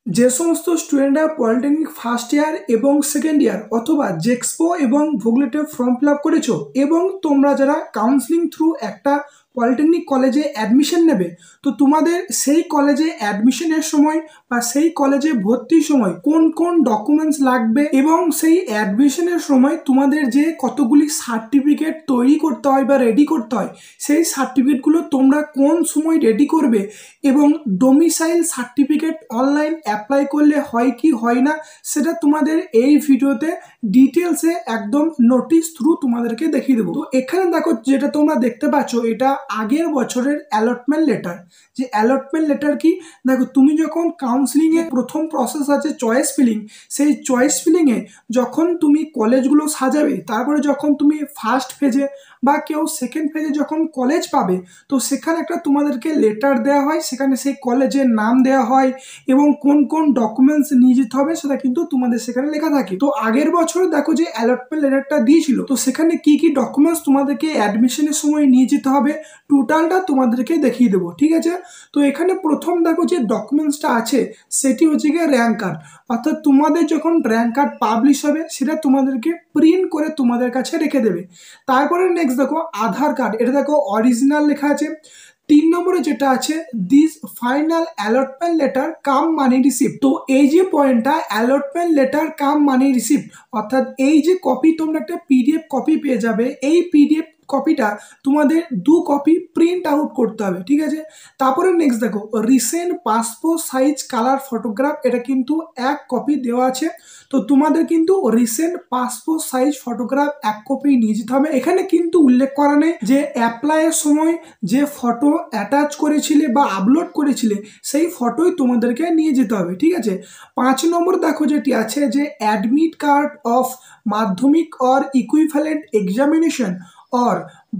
যে সমস্ত স্টুডেন্টরা পলিটেকনিক ফার্স্ট ইয়ার এবং সেকেন্ড ইয়ার অথবা জেক্সপো এবং ভোগলেটে ফর্ম ফিল আপ করেছো এবং তোমরা যারা কাউন্সিলিং থ্রু একটা পলিটেকনিক কলেজে অ্যাডমিশন নেবে, তো তোমাদের সেই কলেজে অ্যাডমিশনের সময় বা সেই কলেজে ভর্তির সময় কোন কোন ডকুমেন্টস লাগবে এবং সেই অ্যাডমিশনের সময় তোমাদের যে কতগুলি সার্টিফিকেট তৈরি করতে হয় বা রেডি করতে হয়, সেই সার্টিফিকেটগুলো তোমরা কোন সময় রেডি করবে এবং ডোমিসাইল সার্টিফিকেট অনলাইন অ্যাপ্লাই করলে হয় কি হয় না সেটা তোমাদের এই ভিডিওতে ডিটেলসে একদম নোটিশ থ্রু তোমাদেরকে দেখিয়ে দেবো। তো এখানে দেখো যেটা তোমরা দেখতে পাচ্ছ, এটা আগের বছরের অ্যালটমেন্ট লেটার। যে অ্যালটমেন্ট লেটার কি, দেখো তুমি যখন কাউন্সিলিংয়ে প্রথম প্রসেস আছে চয়েস ফিলিং, সেই চয়েস ফিলিংয়ে যখন তুমি কলেজগুলো সাজাবে, তারপরে যখন তুমি ফার্স্ট ফেজে বা কেউ সেকেন্ড ফেজে যখন কলেজ পাবে, তো সেখানে একটা তোমাদেরকে লেটার দেওয়া হয়, সেখানে সেই কলেজের নাম দেওয়া হয় এবং কোন কোন ডকুমেন্টস নিয়ে যেতে হবে সেটা কিন্তু তোমাদের সেখানে লেখা থাকে। তো আগের বছর দেখো যে অ্যালটমেন্ট লেটারটা দিয়েছিল, তো সেখানে কি কি ডকুমেন্টস তোমাদেরকে অ্যাডমিশনের সময় নিয়ে যেতে হবে টোটালটা তোমাদেরকে দেখিয়ে দেবো, ঠিক আছে। তো এখানে প্রথম দেখো যে ডকুমেন্টসটা আছে সেটি হচ্ছে গিয়ে র্যাঙ্ক কার্ড, অর্থাৎ তোমাদের যখন র্যাঙ্ক কার্ড পাবলিশ হবে সেটা তোমাদেরকে প্রিন্ট করে তোমাদের কাছে রেখে দেবে। তারপরে নেক্সট দেখো আধার কার্ড, এটা দেখো অরিজিনাল লেখা আছে। 3 নম্বরে যেটা আছে this final allotment letter cum money receipt. তো এই যে পয়েন্টটা allotment letter cum money receipt, অর্থাৎ এই যে কপি তোমরা একটা পিডিএফ কপি পেয়ে যাবে, এই পিডিএফ কপিটা তোমাদের 2 কপি প্রিন্ট আউট করতে হবে, ঠিক আছে। তারপরে নেক্সট দেখো recent passport size colour photograph, এটা কিন্তু 1 কপি দেওয়া আছে। তো তোমাদের কিন্তু recent passport size photograph 1 copy নিয়ে যেতে হবে। এখানে কিন্তু উল্লেখ করা নেই যে অ্যাপ্লাইয়ের সময় যে ফটো অ্যাটাচ করেছিলে বা আপলোড করেছিলে সেই ফটোই তোমাদেরকে নিয়ে যেতে হবে, ঠিক আছে। 5 নম্বর দেখো যেটি আছে যে অ্যাডমিট কার্ড অফ মাধ্যমিক or equivalent examination or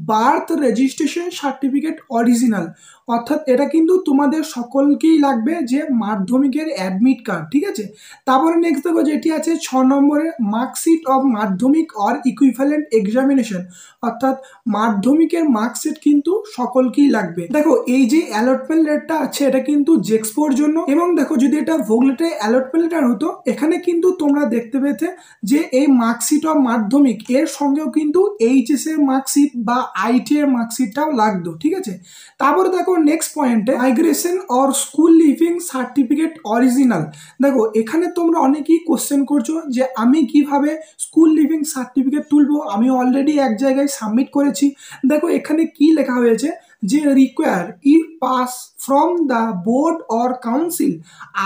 birth registration certificate original, অর্থাৎ এটা কিন্তু তোমাদের সকলকেই লাগবে যে মাধ্যমিকের অ্যাডমিট কার্ড, ঠিক আছে। তারপরে নেক্সট দেখো যেটি আছে 6 নম্বরে মার্কশিট অফ মাধ্যমিক অর ইকুইভ্যালেন্ট এক্সামিনেশন, অর্থাৎ মাধ্যমিকের মার্কশিট কিন্তু সকলকেই লাগবে। দেখো এই যে অ্যালটমেন্ট লেটারটা আছে এটা কিন্তু জেক্সপোর জন্য, এবং দেখো যদি এটা ভোগলেটে অ্যালটমেন্ট লেটার হতো এখানে কিন্তু তোমরা দেখতে পেতে যে এই মার্কশিট অফ মাধ্যমিক এর সঙ্গেও কিন্তু এইচএস এর মার্কশিট বা আইটি এর মার্কশিটটাও লাগতো, ঠিক আছে। তারপরে দেখো নেক্সট পয়েন্টে migration or school living certificate original. দেখো এখানে তোমরা অনেকেই কোশ্চেন করছো যে আমি কিভাবে স্কুল লিভিং সার্টিফিকেট তুলবো, আমি অলরেডি এক জায়গায় সাবমিট করেছি। দেখো এখানে কি লেখা হয়েছে যে require if pass from the board or council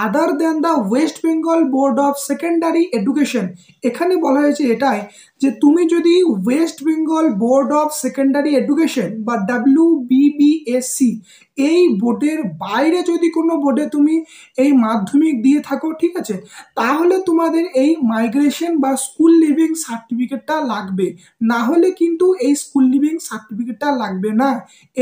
other than the West Bengal board of secondary education. এখানে বলা হয়েছে এটাই যে তুমি যদি West Bengal board of secondary education বা WBBSC এই বোর্ডের বাইরে যদি কোনো বোর্ডে তুমি এই মাধ্যমিক দিয়ে থাকো, ঠিক আছে, তাহলে তোমাদের এই মাইগ্রেশন বা স্কুল লিভিং সার্টিফিকেটটা লাগবে, না হলে কিন্তু এই স্কুল লিভিং সার্টিফিকেটটা লাগবে না।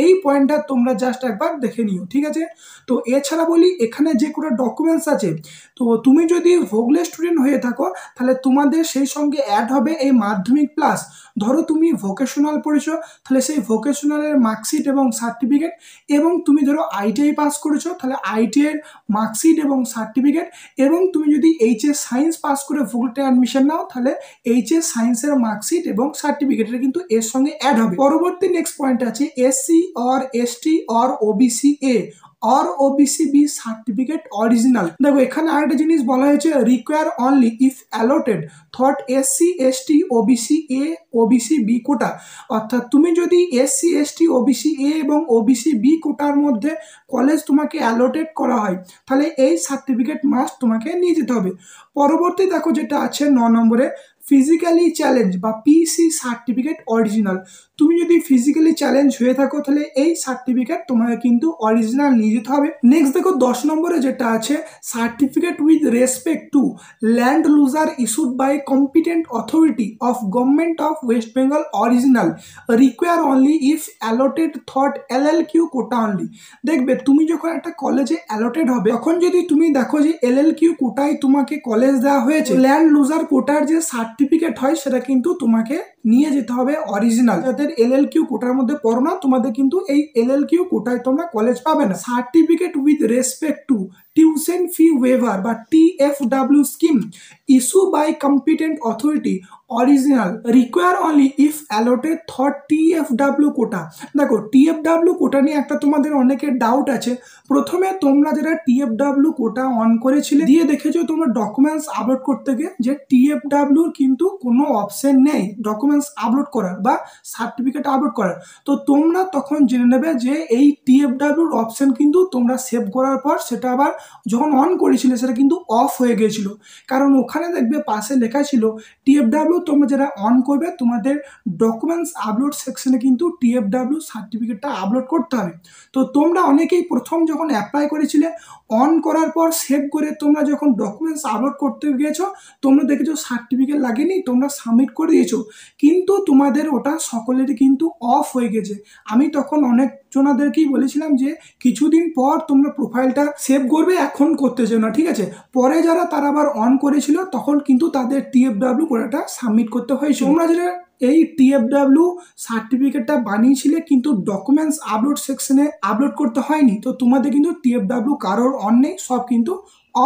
এই পয়েন্টটা তোমরা জাস্ট একবার দেখে নিও, ঠিক আছে। তো এছাড়া বলি এখানে যে কোনো ডকুমেন্টস আছে, তো তুমি যদি ভোগলে স্টুডেন্ট হয়ে থাকো তাহলে তোমাদের সেই সঙ্গে অ্যাড হবে এই মাধ্যমিক প্লাস, ধরো তুমি ভোকেশনাল পড়েছো তাহলে সেই ভোকেশনালের মার্কশিট এবং সার্টিফিকেট, এবং তুমি ধরো আইটিআই পাস করেছো তাহলে আইটিআই এর মার্কশিট এবং সার্টিফিকেট, এবং তুমি যদি এইচএস সায়েন্স পাস করে ভোগলেটে অ্যাডমিশন নাও তাহলে এইচএস সায়েন্সের মার্কশিট এবং সার্টিফিকেট, এটা কিন্তু এর সঙ্গে অ্যাড হবে। পরবর্তী নেক্সট পয়েন্ট আছে SC or ST or OBC A or OBCB certificate original. দেখো এখানে আরেকটা জিনিস বলা হয়েছে require only if allotted thought SC ST OBC A OBC B কোটা, অর্থাৎ তুমি যদি SC ST OBC A এবং OBC B কোটার মধ্যে কলেজ তোমাকে অ্যালোটেড করা হয় তাহলে এই সার্টিফিকেট মাস্ট তোমাকে নিয়ে যেতে হবে। পরবর্তী দেখো যেটা আছে 9 নম্বরে ফিজিক্যালি চ্যালেঞ্জ বা PC সার্টিফিকেট অরিজিনাল। তুমি যদি ফিজিক্যালি চ্যালেঞ্জ হয়ে থাকো তাহলে এই সার্টিফিকেট তোমাকে কিন্তু অরিজিনাল নিয়ে যেতে হবে। নেক্সট দেখো 10 নম্বরে যেটা আছে certificate with respect to land loser issued by competent authority of government of West Bengal original require only if allotted thought LLQ quota only. দেখবে তুমি যখন একটা কলেজে অ্যালোটেড হবে তখন যদি তুমি দেখো যে LLQ কোটায় তোমাকে কলেজ দেওয়া হয়েছে, ল্যান্ড লুজার কোটার যে সার্টিফিকেট হয় সেটা কিন্তু তোমাকে নিয়ে যেতে হবে অরিজিনাল। যাদের LLQ কোটার মধ্যে পড়ো না তোমাদের কিন্তু এই LLQ কোটায় তোমরা কলেজ পাবে না। Certificate with respect to tuition fee waiver বা TFW scheme issue by competent authority original require only if allotted thought TFW quota. দেখো TFW কোটা নিয়ে একটা তোমাদের অনেকের ডাউট আছে। প্রথমে তোমরা যারা TFW কোটা অন করেছিলে দিয়ে দেখেছো তোমরা ডকুমেন্টস আপলোড করতে গিয়ে যে TFW কিন্তু কোনো অপশন নেই ডকুমেন্টস আপলোড করার বা সার্টিফিকেট আপলোড করার। তো তোমরা তখন জেনে নেবে যে এই TFW অপশন কিন্তু তোমরা সেভ করার পর সেটা আবার যখন অন করেছিলে সেটা কিন্তু অফ হয়ে গিয়েছিল, কারণ ওখানে দেখবে পাশে লেখা ছিল TFW তোমরা যারা অন করবে তোমাদের ডকুমেন্টস আপলোড সেকশনে কিন্তু TFW সার্টিফিকেটটা আপলোড করতে হবে। তো তোমরা অনেকেই প্রথম যখন অ্যাপ্লাই করেছিলে অন করার পর সেভ করে তোমরা যখন ডকুমেন্টস আপলোড করতে গিয়েছো তোমরা দেখেছো সার্টিফিকেট লাগেনি, তোমরা সাবমিট করে দিয়েছো, কিন্তু তোমাদের ওটা সকলেরই কিন্তু অফ হয়ে গেছে। আমি তখন অনেকজনাদেরকেই বলেছিলাম যে কিছুদিন পর তোমরা প্রোফাইলটা সেভ করবে, এখন করতে চাও না, ঠিক আছে। পরে যারা তারা আবার অন করেছিল তখন কিন্তু তাদের TFW কোটাটা সাবমিট করতে হয়েছিল। তোমরা যেটা এই TFW সার্টিফিকেটটা বানিয়েছিলে কিন্তু ডকুমেন্টস আপলোড সেকশনে আপলোড করতে হয়নি, তো তোমাদের কিন্তু TFW কারোর অন নেই, সব কিন্তু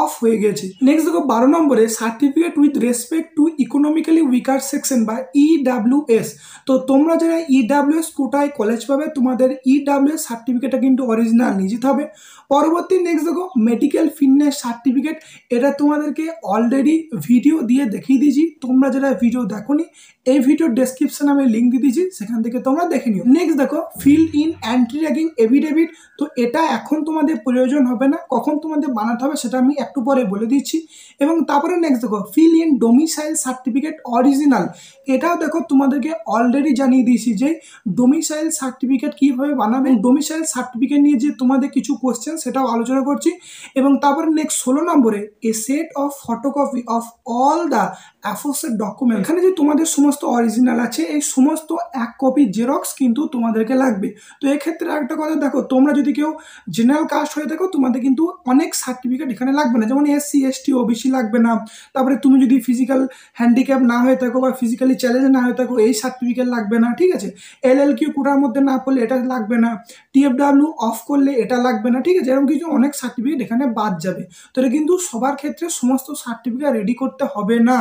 অফ হয়ে গেছে। নেক্সট দেখো 12 নম্বরে certificate with respect to economically weaker section বা EWS। তো তোমরা যারা EWS কোটায় কলেজ পাবে তোমাদের EWS সার্টিফিকেটটা কিন্তু অরিজিনাল নিয়ে যেতে হবে। পরবর্তী নেক্সট দেখো মেডিকেল ফিটনেস সার্টিফিকেট, এটা তোমাদেরকে অলরেডি ভিডিও দিয়ে দেখিয়ে দিয়েছি, তোমরা যারা ভিডিও দেখোনি এই ভিডিওর ডেসক্রিপশনে আমি লিঙ্ক দিয়ে দিয়েছি, সেখান থেকে তোমরা দেখে নিও। নেক্সট দেখো fill in anti ragging affidavit, তো এটা এখন তোমাদের প্রয়োজন হবে না, কখন তোমাদের বানাতে হবে সেটা আমি একটু পরে বলে দিচ্ছি। এবং তারপরে নেক্সট দেখো fill in domicile certificate original, এটাও দেখো তোমাদেরকে অলরেডি জানিয়ে দিয়েছি যে ডোমিসাইল সার্টিফিকেট কীভাবে বানাবে, ডোমিসাইল সার্টিফিকেট নিয়ে যে তোমাদের কিছু কোশ্চেন সেটাও আলোচনা করছি। এবং তারপরে নেক্সট 16 নম্বরে a set of photocopy of all the aforesaid document, এখানে যে তোমাদের সমস্ত অরিজিনাল আছে এই সমস্ত এক কপি জেরক্স কিন্তু তোমাদেরকে লাগবে। তো এক্ষেত্রে একটা কথা দেখো, তোমরা যদি কেউ জেনারেল কাস্ট হয়ে থাকো তোমাদের কিন্তু অনেক সার্টিফিকেট এখানে লাগবে না, যেমন SC ST OBC লাগবে না। তারপরে তুমি যদি ফিজিক্যাল হ্যান্ডিক্যাপ না হয়ে থাকো বা ফিজিক্যালি চ্যালেঞ্জ না হয়ে থাকো এই সার্টিফিকেট লাগবে না, ঠিক আছে। LLQ কোটার মধ্যে না পড়লে এটা লাগবে না, TFW অফ করলে এটা লাগবে না, ঠিক আছে। এরকম কিছু অনেক সার্টিফিকেট এখানে বাদ যাবে। তো এটা কিন্তু সবার ক্ষেত্রে সমস্ত সার্টিফিকেট রেডি করতে হবে না,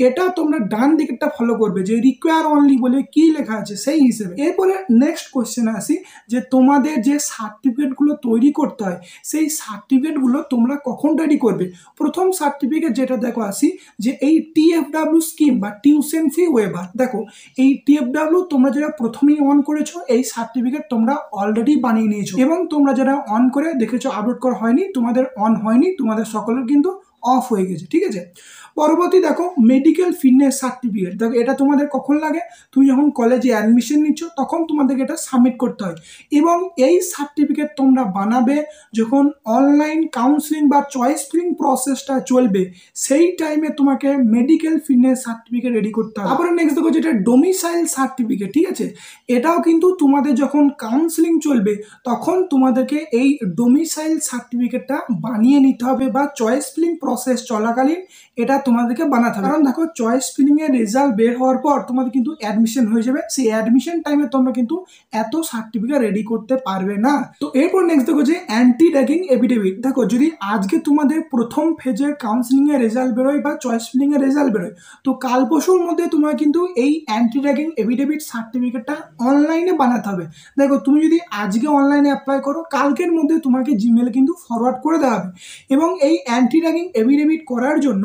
এটা তোমরা ডান দিকেরটা ফলো করবে যে রিকোয়ার অনলি বলে কি লেখা আছে সেই হিসেবে। এরপরে নেক্সট কোশ্চেনে আসি যে তোমাদের যে সার্টিফিকেটগুলো তৈরি করতে হয় সেই সার্টিফিকেটগুলো তোমরা কখন রেডি করবে। প্রথম সার্টিফিকেট যেটা দেখো আসি যে এই TFW স্কিম বা টিউশন ফি ওয়েভার, দেখো এই TFW তোমরা যারা প্রথমেই অন করেছো এই সার্টিফিকেট তোমরা অলরেডি বানিয়ে নিয়েছো, এবং তোমরা যারা অন করে দেখেছো আপলোড করা হয়নি তোমাদের অন হয়নি, তোমাদের সকলের কিন্তু অফ হয়ে গেছে, ঠিক আছে। পরবর্তী দেখো মেডিকেল ফিটনেস সার্টিফিকেট, দেখো এটা তোমাদের কখন লাগে, তুমি যখন কলেজে অ্যাডমিশন নিচ্ছ তখন তোমাদেরকে এটা সাবমিট করতে হয়। এবং এই সার্টিফিকেট তোমরা বানাবে যখন অনলাইন কাউন্সিলিং বা চয়েস ফিলিং প্রসেসটা চলবে, সেই টাইমে তোমাকে মেডিকেল ফিটনেস সার্টিফিকেট রেডি করতে হবে। তারপরে নেক্সট দেখো যেটা ডোমিসাইল সার্টিফিকেট, ঠিক আছে, এটাও কিন্তু তোমাদের যখন কাউন্সিলিং চলবে তখন তোমাদেরকে এই ডোমিসাইল সার্টিফিকেটটা বানিয়ে নিতে হবে বা চয়েস ফিলিং প্রসেস চলাকালীন এটা তোমাদেরকে বানাতে হবে। কারণ দেখো চয়েস ফিলিং এর রেজাল্ট বের হওয়ার পর তোমাদের কিন্তু অ্যাডমিশন হয়ে যাবে, সেই অ্যাডমিশন টাইমে তোমরা কিন্তু এত সার্টিফিকেট রেডি করতে পারবে না। তো এরপর নেক্সট দেখো যে অ্যান্টি র্যাগিং এফিডেভিট, দেখো যদি আজকে তোমাদের প্রথম ফেজের কাউন্সিলিং এর রেজাল্ট বেরোয় বা চয়েস ফিলিং এর রেজাল্ট বেরোয়, তো কাল পরশুর মধ্যে তোমার কিন্তু এই অ্যান্টি র্যাগিং এফিডেভিট সার্টিফিকেটটা অনলাইনে বানাতে হবে। দেখো তুমি যদি আজকে অনলাইনে অ্যাপ্লাই করো কালকের মধ্যে তোমাকে জিমেলে কিন্তু ফরওয়ার্ড করে দেওয়া হবে। এবং এই অ্যান্টি র্যাগিং এফিডেভিট করার জন্য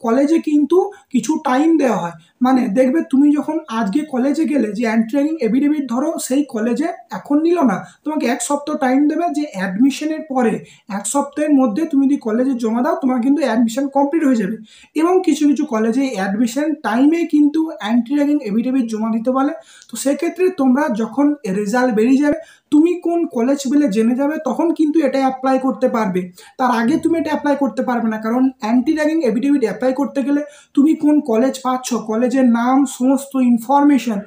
কলেজে কিন্তু কিছু টাইম দেওয়া হয়, মানে দেখবে তুমি যখন আজকে কলেজে গেলে যে অ্যান্টি র্যাগিং এফিডেভিট ধরো সেই কলেজে এখন নিল না, তোমাকে 1 সপ্তাহ টাইম দেবে, যে অ্যাডমিশনের পরে 1 সপ্তাহের মধ্যে তুমি যদি কলেজে জমা দাও তোমার কিন্তু অ্যাডমিশন কমপ্লিট হয়ে যাবে। এবং কিছু কিছু কলেজে অ্যাডমিশন টাইমে কিন্তু অ্যান্টি র্যাগিং এফিডেভিট জমা দিতে বলে। তো সেক্ষেত্রে তোমরা যখন রেজাল্ট বেরিয়ে যাবে তুমি কোন কলেজ বলে জেনে যাবে তখন কিন্তু এটা অ্যাপ্লাই করতে পারবে, তার আগে তুমি এটা অ্যাপ্লাই করতে পারবে না। কারণ অ্যান্টি র্যাগিং এফিডেভিট অ্যাপ্লাই করতে গেলে তুমি কোন কলেজ পাচ্ছ, কলেজের নাম, সমস্ত ইনফরমেশন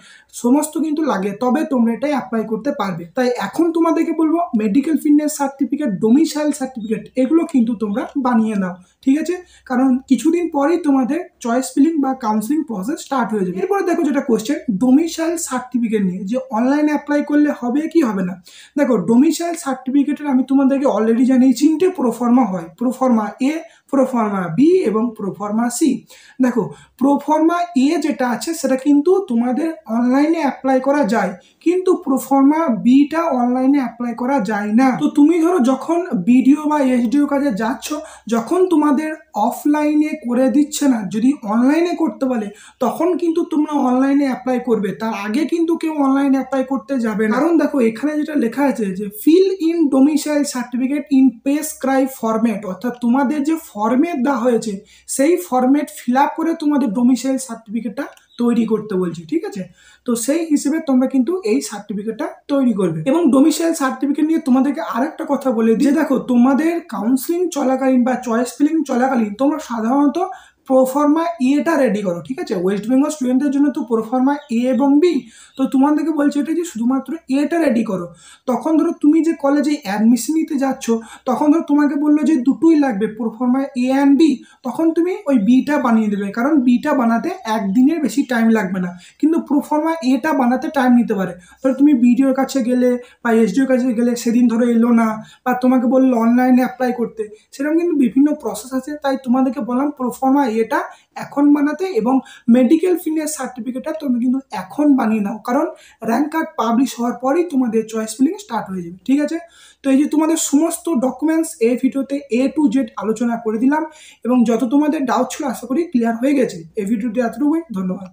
সমস্ত কিন্তু লাগে, তবে তোমরা এটা অ্যাপ্লাই করতে পারবে। তাই এখন তোমাদেরকে বলবো medical fitness certificate, domicile certificate এগুলো কিন্তু তোমরা বানিয়ে নাও, ঠিক আছে। কারণ কিছুদিন পরেই তোমাদের চয়েস ফিলিং বা কাউন্সিলিং প্রসেস স্টার্ট হয়ে যাবে। এরপরে দেখো যেটা কোশ্চেন ডোমিসাইল সার্টিফিকেট নিয়ে, যে অনলাইনে অ্যাপ্লাই করলে হবে কি হবে না। না। দেখো ডোমিসাইল সার্টিফিকেটের আমি তোমাদেরকে অলরেডি জানিয়েছি 3টে প্রোফর্মা হয়, প্রোফর্মা এ, প্রোফর্মা বি এবং প্রোফর্মা সি। দেখো প্রোফর্মা এ যেটা আছে সেটা কিন্তু তোমাদের অনলাইনে অ্যাপ্লাই করা যায়, কিন্তু প্রোফর্মা বিটা অনলাইনে অ্যাপ্লাই করা যায় না। তো তুমি ধরো যখন বিডিও বা এসডিও কাজে যাচ্ছ, যখন তোমাদের অফলাইনে করে দিচ্ছে না, যদি অনলাইনে করতে বলে তখন কিন্তু তোমরা অনলাইনে অ্যাপ্লাই করবে, তার আগে কিন্তু কেউ অনলাইনে অ্যাপ্লাই করতে যাবে না। কারণ দেখো এখানে যেটা লেখা আছে যে fill in domicile certificate in prescribe format, অর্থাৎ তোমাদের যে ফরম্যাট দেওয়া হয়েছে সেই ফরম্যাট ফিল আপ করে তোমাদের ডোমিসাইল সার্টিফিকেটটা তৈরি করতে বলছি, ঠিক আছে? তো সেই হিসেবে তোমরা কিন্তু এই সার্টিফিকেটটা তৈরি করবে। এবং ডোমিসাইল সার্টিফিকেট নিয়ে তোমাদেরকে আরেকটা কথা বলে দিই, দেখো তোমাদের কাউন্সিলিং চলাকালীন বা চয়েস ফিলিং চলাকালীন তোমরা সাধারণত প্রোফর্মা এটা রেডি করো, ঠিক আছে? ওয়েস্ট বেঙ্গল স্টুডেন্টদের জন্য তো প্রোফর্মা এ এবং বি, তো তোমাদেরকে বলছে এটা যে শুধুমাত্র এটা রেডি করো। তখন ধরো তুমি যে কলেজে অ্যাডমিশন নিতে যাচ্ছ, তখন ধরো তোমাকে বললো যে দুটোই লাগবে, প্রোফর্মা এ অ্যান্ড বি, তখন তুমি ওই বিটা বানিয়ে দেবে, কারণ বিটা বানাতে একদিনের বেশি টাইম লাগবে না, কিন্তু প্রোফর্মা এটা বানাতে টাইম নিতে পারে। ধরো তুমি বিডিওর কাছে গেলে বা এসডিওর কাছে গেলে, সেদিন ধরো এলো না, বা তোমাকে বললো অনলাইনে অ্যাপ্লাই করতে, সেরকম কিন্তু বিভিন্ন প্রসেস আছে। তাই তোমাদেরকে বললাম প্রোফর্মা এটা এখন বানাতে, এবং মেডিকেল ফিটনেস সার্টিফিকেটটা তুমি কিন্তু এখন বানিয়ে নাও, কারণ র্যাঙ্ক কার্ড পাবলিশ হওয়ার পরেই তোমাদের চয়েস ফিলিং স্টার্ট হয়ে যাবে, ঠিক আছে? তো এই যে তোমাদের সমস্ত ডকুমেন্টস এই ভিডিওতে A to Z আলোচনা করে দিলাম, এবং যত তোমাদের ডাউট ছিল আশা করি ক্লিয়ার হয়ে গেছে। এই ভিডিওটি এতটুকুই, ধন্যবাদ।